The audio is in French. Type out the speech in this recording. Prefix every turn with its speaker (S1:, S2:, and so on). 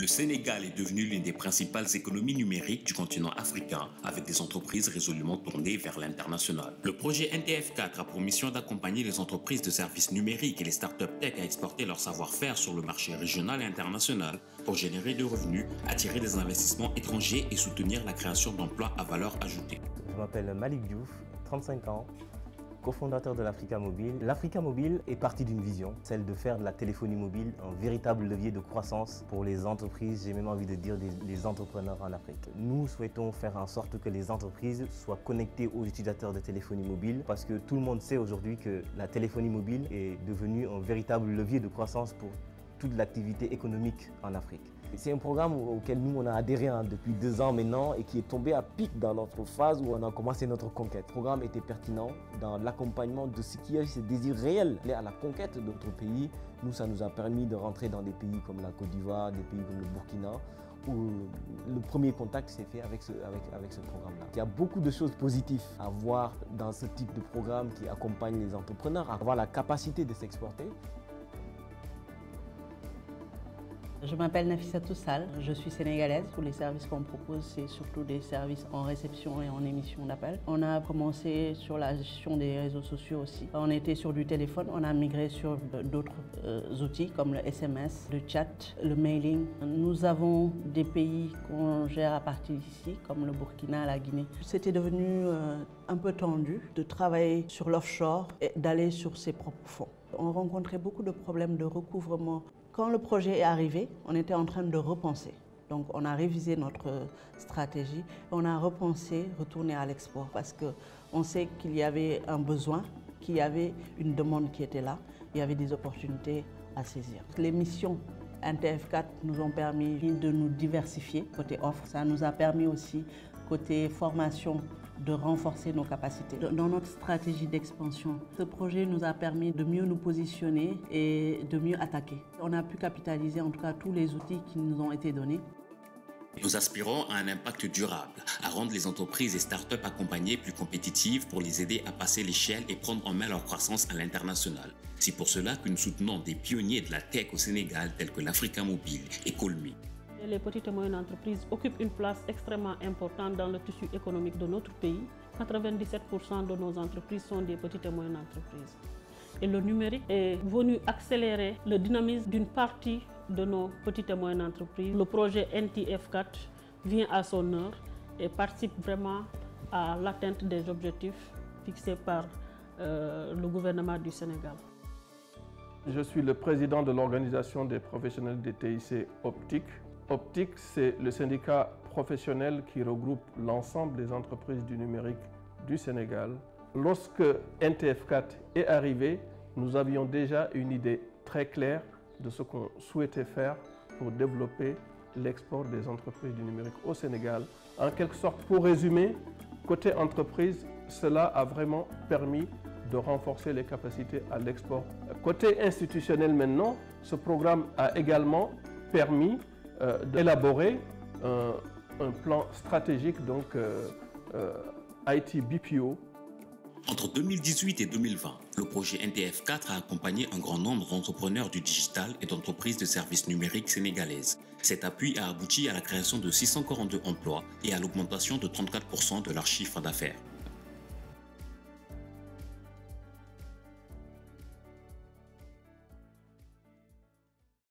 S1: Le Sénégal est devenu l'une des principales économies numériques du continent africain, avec des entreprises résolument tournées vers l'international. Le projet NTF4 a pour mission d'accompagner les entreprises de services numériques et les startups tech à exporter leur savoir-faire sur le marché régional et international pour générer des revenus, attirer des investissements étrangers et soutenir la création d'emplois à valeur ajoutée.
S2: Je m'appelle Malik Diouf, 35 ans, cofondateur de l'Africa Mobile. L'Africa Mobile est partie d'une vision, celle de faire de la téléphonie mobile un véritable levier de croissance pour les entreprises, j'ai même envie de dire les entrepreneurs en Afrique. Nous souhaitons faire en sorte que les entreprises soient connectées aux utilisateurs de téléphonie mobile parce que tout le monde sait aujourd'hui que la téléphonie mobile est devenue un véritable levier de croissance pour toute l'activité économique en Afrique. C'est un programme auquel nous on a adhéré depuis 2 ans maintenant et qui est tombé à pic dans notre phase où on a commencé notre conquête. Le programme était pertinent dans l'accompagnement de ce qui est ce désir réel à la conquête de notre pays. Nous, ça nous a permis de rentrer dans des pays comme la Côte d'Ivoire, des pays comme le Burkina, où le premier contact s'est fait avec ce programme-là. Il y a beaucoup de choses positives à voir dans ce type de programme qui accompagne les entrepreneurs, à avoir la capacité de s'exporter.
S3: Je m'appelle Nafissatou Sall, je suis sénégalaise. Tous les services qu'on propose, c'est surtout des services en réception et en émission d'appels. On a commencé sur la gestion des réseaux sociaux aussi. On était sur du téléphone, on a migré sur d'autres outils comme le SMS, le chat, le mailing. Nous avons des pays qu'on gère à partir d'ici, comme le Burkina, la Guinée. C'était devenu un peu tendu de travailler sur l'offshore et d'aller sur ses propres fonds. On rencontrait beaucoup de problèmes de recouvrement. Quand le projet est arrivé, on était en train de repenser. Donc on a révisé notre stratégie, on a repensé retourner à l'export parce qu'on sait qu'il y avait un besoin, qu'il y avait une demande qui était là, il y avait des opportunités à saisir. Les missions NTF4 nous ont permis de nous diversifier côté offre. Ça nous a permis aussi côté formation de renforcer nos capacités. Dans notre stratégie d'expansion, ce projet nous a permis de mieux nous positionner et de mieux attaquer. On a pu capitaliser en tout cas tous les outils qui nous ont été donnés.
S1: Nous aspirons à un impact durable, à rendre les entreprises et startups accompagnées plus compétitives pour les aider à passer l'échelle et prendre en main leur croissance à l'international. C'est pour cela que nous soutenons des pionniers de la tech au Sénégal tels que l'Africa Mobile et Colmi.
S4: Les petites et moyennes entreprises occupent une place extrêmement importante dans le tissu économique de notre pays. 97% de nos entreprises sont des petites et moyennes entreprises. Et le numérique est venu accélérer le dynamisme d'une partie de nos petites et moyennes entreprises. Le projet NTF4 vient à son heure et participe vraiment à l'atteinte des objectifs fixés par le gouvernement du Sénégal.
S5: Je suis le président de l'organisation des professionnels des TIC Optique. Optique, c'est le syndicat professionnel qui regroupe l'ensemble des entreprises du numérique du Sénégal. Lorsque NTF4 est arrivé, nous avions déjà une idée très claire de ce qu'on souhaitait faire pour développer l'export des entreprises du numérique au Sénégal. En quelque sorte, pour résumer, côté entreprise, cela a vraiment permis de renforcer les capacités à l'export. Côté institutionnel maintenant, ce programme a également permis d'élaborer un plan stratégique, donc IT BPO.
S1: Entre 2018 et 2020, le projet NTF4 a accompagné un grand nombre d'entrepreneurs du digital et d'entreprises de services numériques sénégalaises. Cet appui a abouti à la création de 642 emplois et à l'augmentation de 34% de leur chiffre d'affaires.